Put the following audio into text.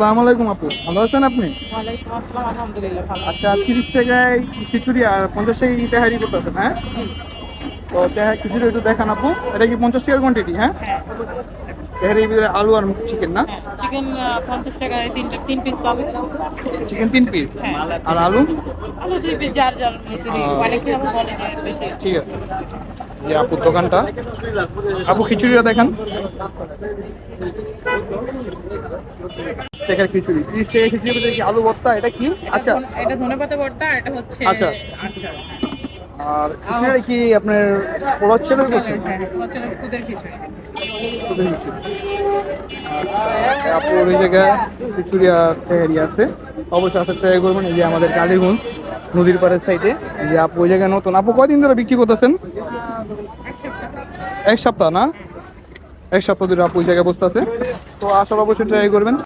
আসসালামু আলাইকুম আপু, ভালো আছেন আপনি? ওয়ালাইকুম আসসালাম, আলহামদুলিল্লাহ ভালো। আচ্ছা, 30 টাকায় খিচুড়ি আর 50 টাকায় তেহারি করতেছেন, হ্যাঁ? জি। তো খিচুড়ি একটু দেখান আপু। এটা কি 50 টাকার কোয়ান্টিটি, হ্যাঁ? হ্যাঁ, তেহারির ভিতরে আলু আর চিকেন না? হ্যাঁ, চিকেন 50 টাকায় তিন পিস পাবে। চিকেন 3 পিস হ্যাঁ, আর আলু? আলু 2 পিস, যার যার যদি অনেকে আবার বলে যে বেশি। ঠিক আছে। যে আপুর দোকানটা, আপু খিচুড়িটা দেখান। টাকার খিচুড়ি, 30 টাকার খিচুড়ির ভিতরে কি আলু ভর্তা, এটা কি? আচ্ছা এটা ধনেপাতা ভর্তা, আর এটা হচ্ছে আচ্ছা। আচার। আর খিচুড়িটা কি আপনার পোলার ছেলে করছেন? হ্যাঁ, হচ্ছে খুদের খিচুড়ি। আপুর ওই জায়গায় খিচুড়ি আর তেহারি আছে, অবশ্যই আসার ট্রাই করবেন। এই যে আমাদের কালীগঞ্জ নদীর পাড়ের সাইডে, যে আপু ওই জায়গায় নতুন। আপু কয়দিন ধরে বিক্রি করতেছেন? এক সপ্তাহ। 1 সপ্তাহ না? 1 সপ্তাহ ধরে আপু ওই জায়গায় বসতে আছে। তো আসার অবশ্যই ট্রাই করবেন।